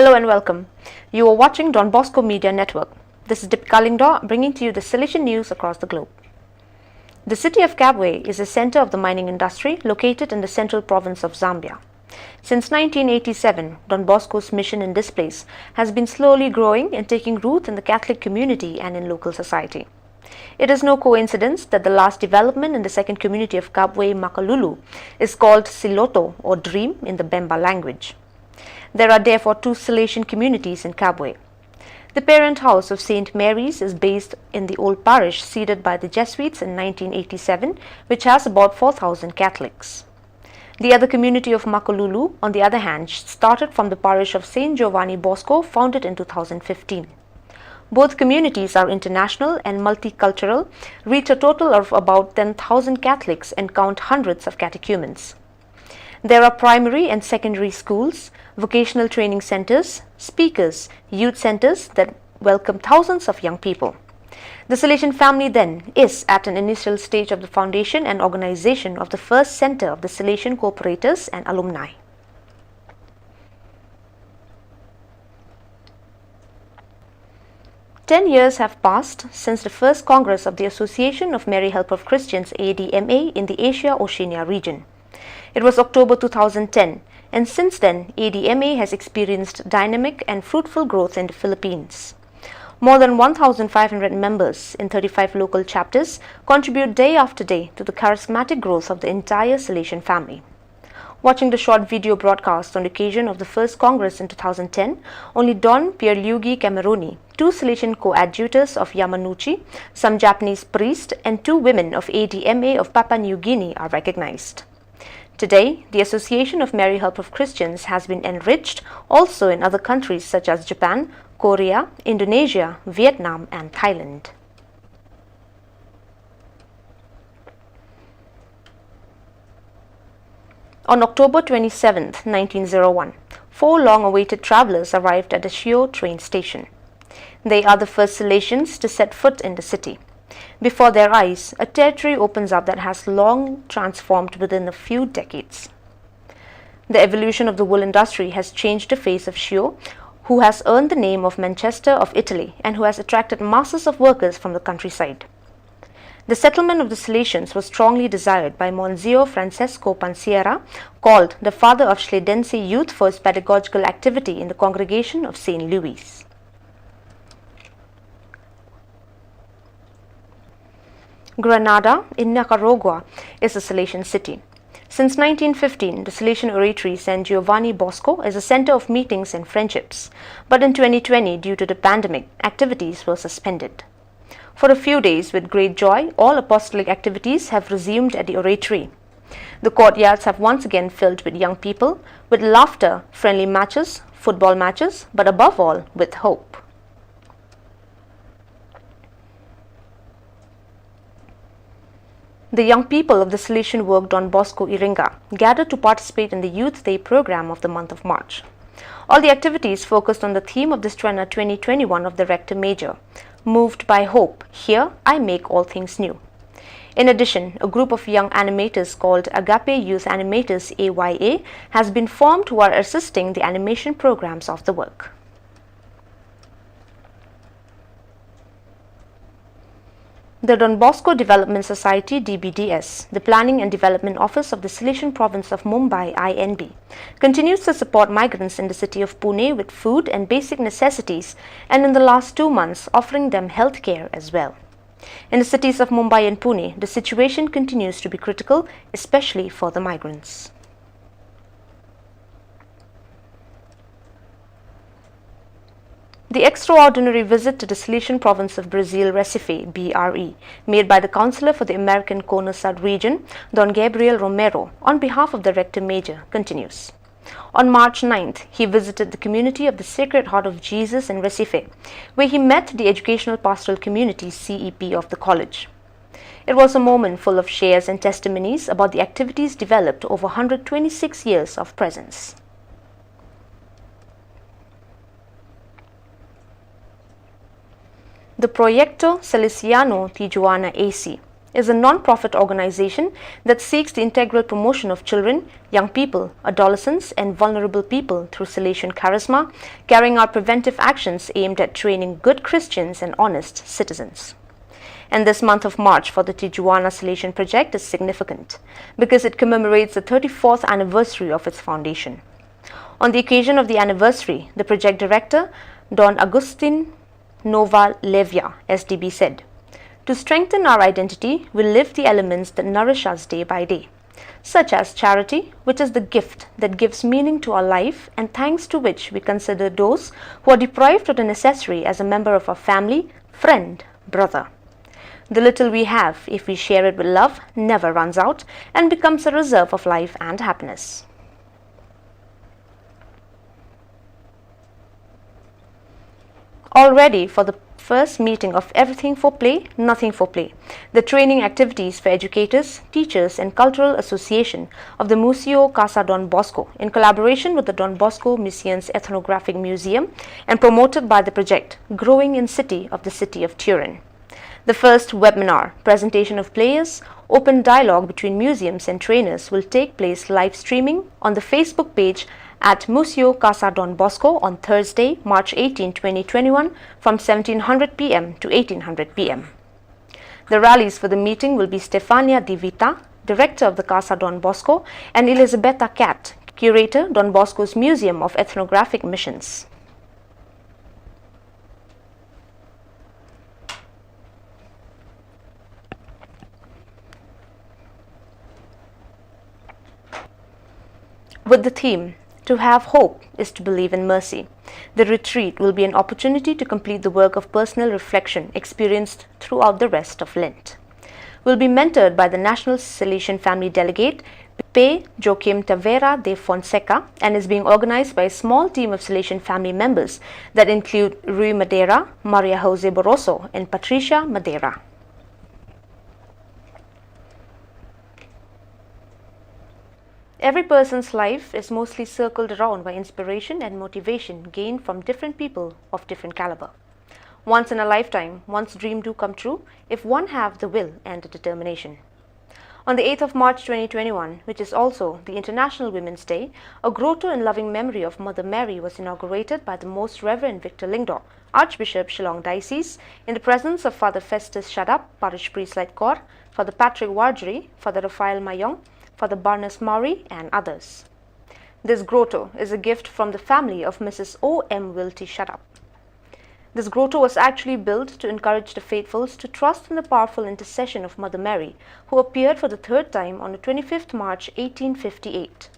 Hello and welcome. You are watching Don Bosco Media Network. This is Deepika Lingdo bringing to you the Salesian news across the globe. The city of Kabwe is a center of the mining industry located in the central province of Zambia. Since 1987, Don Bosco's mission in this place has been slowly growing and taking root in the Catholic community and in local society. It is no coincidence that the last development in the second community of Kabwe, Makalulu, is called Siloto or Dream in the Bemba language. There are therefore two Salesian communities in Kabwe. The parent house of St. Mary's is based in the old parish seeded by the Jesuits in 1987, which has about 4,000 Catholics. The other community of Makalulu, on the other hand, started from the parish of St. Giovanni Bosco, founded in 2015. Both communities are international and multicultural, reach a total of about 10,000 Catholics and count hundreds of catechumens. There are primary and secondary schools, vocational training centers, speakers, youth centers that welcome thousands of young people. The Salesian family then is at an initial stage of the foundation and organization of the first center of the Salesian cooperators and alumni. Ten years have passed since the first Congress of the Association of Meghalaya Health Christians ADMA in the Asia-Oceania region. It was October 2010, and since then, ADMA has experienced dynamic and fruitful growth in the Philippines. More than 1,500 members in 35 local chapters contribute day after day to the charismatic growth of the entire Salesian family. Watching the short video broadcast on occasion of the first Congress in 2010, only Don Pierluigi Cameroni, two Salesian coadjutors of Yamanouchi, some Japanese priests, and two women of ADMA of Papua New Guinea are recognized. Today, the Association of Meghalaya Health Christians has been enriched also in other countries such as Japan, Korea, Indonesia, Vietnam, and Thailand. On October 27, 1901, four long-awaited travelers arrived at the Shio train station. They are the first Salesians to set foot in the city. Before their eyes, a territory opens up that has long transformed within a few decades. The evolution of the wool industry has changed the face of Shio, who has earned the name of Manchester of Italy and who has attracted masses of workers from the countryside. The settlement of the Salesians was strongly desired by Monsignor Francesco Panciera, called the father of Schledense youth for his pedagogical activity in the congregation of St. Louis. Granada in Nicaragua is a Salesian city. Since 1915, the Salesian oratory San Giovanni Bosco is a center of meetings and friendships, but in 2020, due to the pandemic, activities were suspended. For a few days, with great joy, all apostolic activities have resumed at the oratory. The courtyards have once again filled with young people, with laughter, friendly matches, football matches, but above all, with hope. The young people of the Salesian work Don Bosco Iringa gathered to participate in the Youth Day program of the month of March. All the activities focused on the theme of the Strena 2021 of the Rector Major, Moved by Hope, Here I Make All Things New. In addition, a group of young animators called Agape Youth Animators AYA has been formed who are assisting the animation programs of the work. The Don Bosco Development Society DBDS, the Planning and Development Office of the Salesian Province of Mumbai INB, continues to support migrants in the city of Pune with food and basic necessities, and in the last 2 months offering them health care as well. In the cities of Mumbai and Pune, the situation continues to be critical, especially for the migrants. The extraordinary visit to the Salesian province of Brazil, Recife, BRE, made by the Councillor for the American Corner South region, Don Gabriel Romero, on behalf of the Rector Major, continues. On March 9th, he visited the community of the Sacred Heart of Jesus in Recife, where he met the Educational Pastoral Community CEP of the college. It was a moment full of shares and testimonies about the activities developed over 126 years of presence. The Proyecto Salesiano Tijuana AC, is a non-profit organization that seeks the integral promotion of children, young people, adolescents, and vulnerable people through Salesian charisma, carrying out preventive actions aimed at training good Christians and honest citizens. And this month of March for the Tijuana Salesian project is significant because it commemorates the 34th anniversary of its foundation. On the occasion of the anniversary, the project director, Don Agustin Nova Levia, SDB, said, "To strengthen our identity, we live the elements that nourish us day by day, such as charity, which is the gift that gives meaning to our life and thanks to which we consider those who are deprived of the necessary as a member of our family, friend, brother. The little we have, if we share it with love, never runs out and becomes a reserve of life and happiness." All ready for the first meeting of Everything for Play, Nothing for Play, the training activities for educators, teachers and cultural association of the Museo Casa Don Bosco in collaboration with the Don Bosco Missions Ethnographic Museum and promoted by the project Growing in City of the City of Turin. The first webinar, presentation of players, open dialogue between museums and trainers will take place live streaming on the Facebook page at Museo Casa Don Bosco on Thursday, March 18, 2021 from 1700 p.m. to 1800 p.m. The rallies for the meeting will be Stefania Di Vita, Director of the Casa Don Bosco, and Elisabetta Cat, Curator, Don Bosco's Museum of Ethnographic Missions. With the theme, "To have hope is to believe in mercy," the retreat will be an opportunity to complete the work of personal reflection experienced throughout the rest of Lent. Will be mentored by the National Salesian Family Delegate, P. Joaquim Tavera de Fonseca, and is being organized by a small team of Salesian family members that include Rui Madeira, Maria Jose Barroso, and Patricia Madeira. Every person's life is mostly circled around by inspiration and motivation gained from different people of different caliber. Once in a lifetime, one's dream do come true if one have the will and the determination. On the 8th of March 2021, which is also the International Women's Day, a grotto in loving memory of Mother Mary was inaugurated by the Most Reverend Victor Lingdor, Archbishop Shillong Diocese, in the presence of Father Festus Shadap, Parish Priest Lightcore, Father Patrick Wargery, Father Raphael Mayong, Father Barnes Maury, and others. This grotto is a gift from the family of Mrs. O. M. Wilty Shadap. This grotto was actually built to encourage the faithfuls to trust in the powerful intercession of Mother Mary, who appeared for the third time on the 25th March 1858.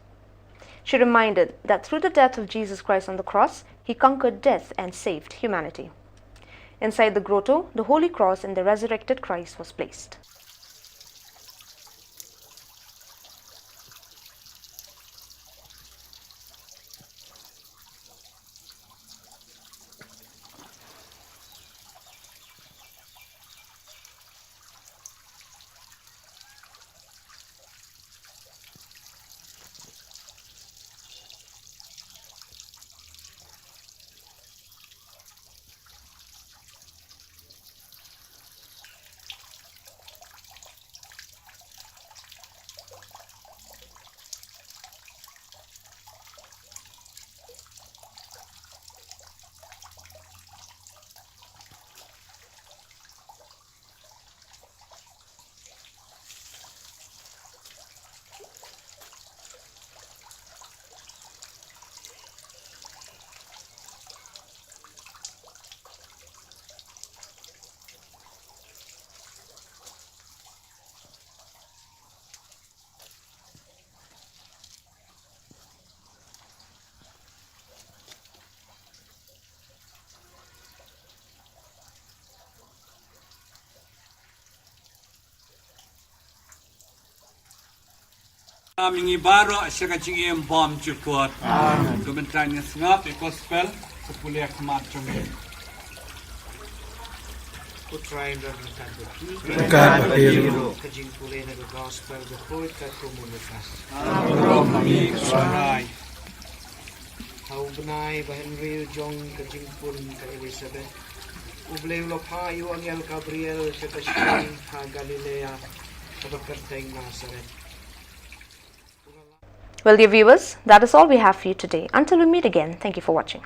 She reminded that through the death of Jesus Christ on the cross, he conquered death and saved humanity. Inside the grotto, the Holy Cross and the resurrected Christ was placed. Mingi baro asya kaching iyong bomb chukot. Dumentanya ngap gospel kupuliak matchong. Putray na nagkabati. Nagkabati. Kajing pulay na gospel bukoy katumulikas. Amro kami saray. Haugnay ba Henry Jong kajing pun ka Elizabeth. Ubleulo pa yu Angel Gabriel sa Shillong ha Galilea sa Bakarteng Nazareth. Well, dear viewers, that is all we have for you today. Until we meet again, thank you for watching.